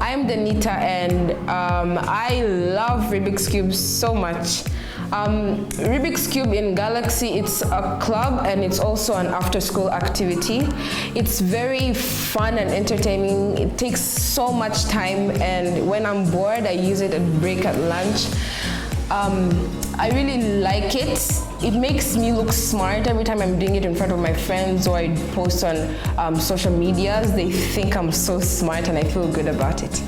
I'm Danita, and I love Rubik's Cube so much. Rubik's Cube in Galaxy, it's a club and it's also an after-school activity. It's very fun and entertaining. It takes so much time, and when I'm bored, I use it at break at lunch. I really like it. It makes me look smart every time I'm doing it in front of my friends or I post on social medias. They think I'm so smart and I feel good about it.